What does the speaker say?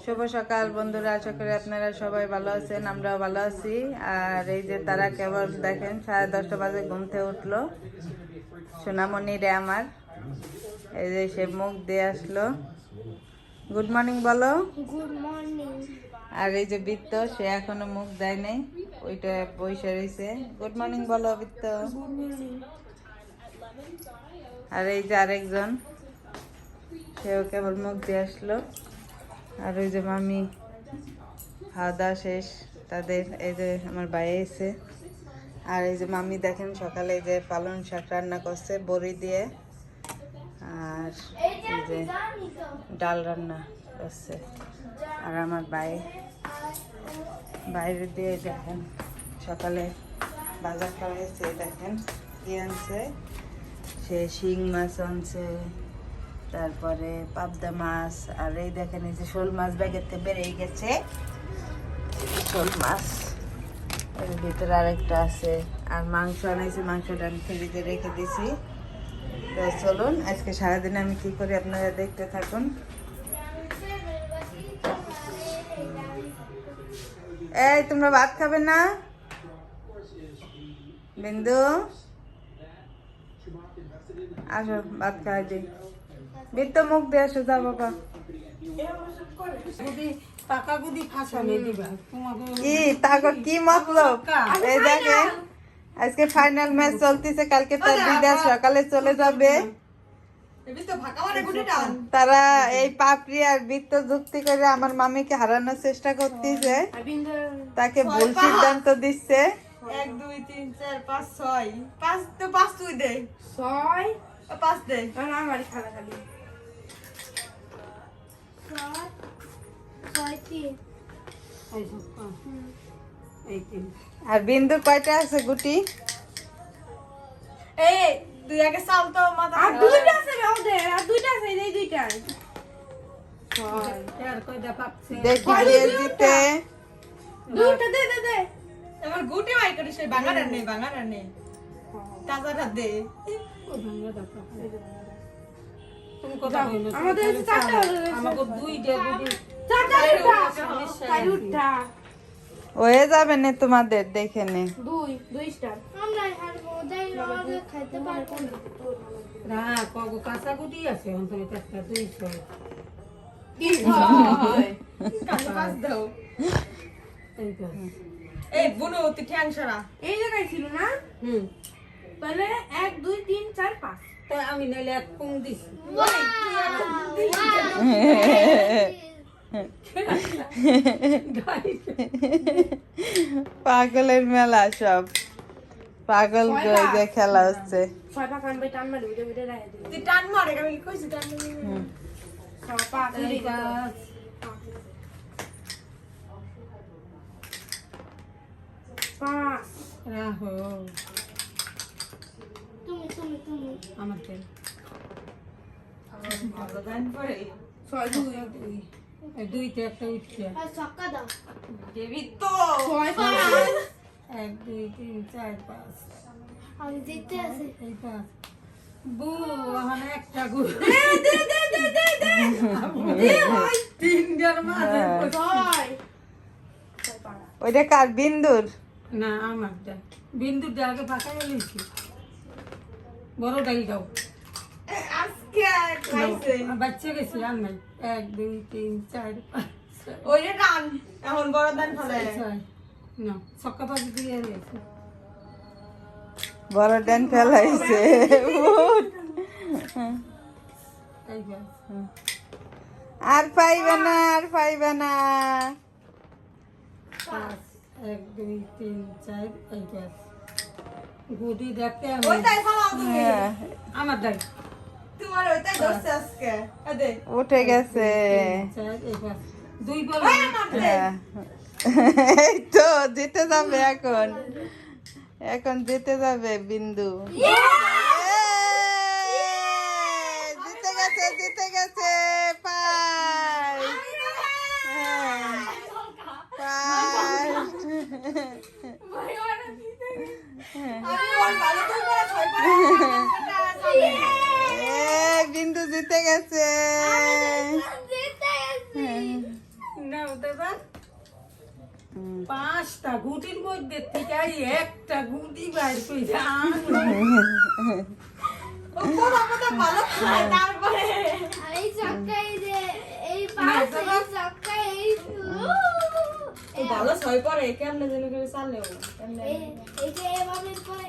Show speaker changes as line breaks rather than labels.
শুভ সকাল বন্ধুরা, আশা করি আপনারা সবাই ভালো আছেন, আমরাও ভালো আছি। আর এই যে তারা কেবল দেখেন 10:30 বাজে ঘুম থেকে উঠলো। সোনামণি রে আমার, এই যে সে মুখ দিয়ে আসলো। গুড মর্নিং বলো।
Good morning.
আর এই যে বৃত্ত, সে এখনো মুখ দেয় নাই, ওইটা বসে রয়েছে। গুড মর্নিং বলো বৃত্ত। আর এই যে আরেকজন, সেও কেবল মুখ দিয়ে আসলো। আর ওই যে মামি খাওয়া দাওয়া শেষ তাদের। এই যে আমার ভাই এসে। আর এই যে মামি দেখেন সকালে এই যে পালং শাক রান্না করছে বড়ি দিয়ে, আর এই যে ডাল রান্না করছে। আর আমার ভাই বাইরে দিয়ে দেখেন সকালে বাজার করা হয়েছে। দেখেন কি আনছে, সে শিং মাছ আনছে, তারপরে পাবদা মাছ। আর এই দেখেন এই যে শোল মাছ ব্যাগের থেকে বেরিয়ে গেছে, শোল মাছ। এর ভিতরে আরেকটা আছে। আর মাংস আনাইছি, মাংসটা আমি ফ্রিজে রেখে দিছি। তো চলুন আজকে সারাদিন আমি কি করি আপনারা দেখতে থাকুন। এই তোমরা ভাত খাবে না? বিন্দু আসো, ভাত খাওয়াই দিই। বৃত্ত মুখ দিয়ে আসো, যা বাবা। কি তাকে কি মতলব? এই দেখেন আজকে ফাইনাল ম্যাচ চলতেছে, কালকে তার বিদায়, সকালে চলে যাবে। তারা এই পাপড়ি আর বৃত্ত যুক্তি করে আমার মামিকে হারানোর চেষ্টা করতেছে, তাকে ভুল সিদ্ধান্ত দিচ্ছে।
1 2 3 4 5 6 5 তো 5 তুই দে 6 5 দে আমার খালা খালি
6
আর বিন্দুর কয়টা আছে গুটি?
এই তুই আগে চাল তো মাথা
আর দুইটা আছে ওদের, আর দুইটা আছে এই দুইটা।
দেখি কে জিতে।
দুইটা দে দে দে।
আমার গুটি ভাই করে সে বাঙাড়া নেই তাজাটা দে। তুমি কথা কইলো
আমাদের চারটা হলো,
আমাকে দুইটা
চারটা উঠা
হয়ে যাবে না তোমাদের, দেখে নে।
দুই স্টার। আমরা হারবো, যাই আমাদের খাইতে পারবো না।
না কগো কাঁচা গুটি আছে অন্তত একটা 200
কি হয়?
কাছে পাস দাও।
এই তো
এই বুনু তুই ঠ্যাং সরা।
এই জায়গায় ছিল না? তাহলে 1 2 3 4 5।
তাই আমি নাইলে এক কম দিছি
পাগলের মেলা সব, পাগল যে খেলা হচ্ছে।
ছয়টা কান বাই টান মারি ভিডিও ভিডিও রাখে দিই।
তুই টান মারে আমি কি কইছি টান মারে।
ছপা
এই গাছ
পাঁচ।
রাহো
তুমি
আমার তেল
ভালো গান পড়ে।
6 2
এই দুইতে একটা উঠছে
আর ছক্কা দাও।
দেবি তো
6 5।
1 2 3 4 5
আমি জিততে আছি।
এই 5 বু ওখানে একটা গুটি
দে ভাই।
তিনটার মাঝে
6
ওইটা কার? বিন্দুর?
না আমারটা বিন্দুর আগে ফাঁকা গেলেছি বড়টাই দাও
আজকে খাইছে
বাচ্চা গেছি আর নাই 1 2 3 4 5
ওই যে টান এখন বড় দান ফলে
6 না ছক্কা পাতি দিয়ে গেছে
বড় ড্যান ফেলাইছে।
এই গাছ
আর পাইবে না, আর পাইবে না।
5 1 2 3 4 এই গাছ গুটি দেখতে
ওইটাই ফালাও তুমি।
হ্যাঁ,
আমার দাই
তোমার ওইটাই দোস্ত আজকে আদে
উঠে গেছে।
4 এই গাছ দুই বল
হ্যাঁ। এই তো জিতে যাবে এখন, এখন জিতে যাবে বিন্দু। জিতে গেছে, জিতে গেছে। পাই
আমি
বিন্দু জিতে গেছে।
আনতে যান, 5টা গুটির মধ্যে থেকে একটা গুটি বাইর কইরা
ভালো খায় তারপরে
আর এই চক্কাই যে এই পাঁচ এই চক্কাই এই
ভালো ছয় পরে কেমনে যেন করে চালে
এই যে এভাবে করে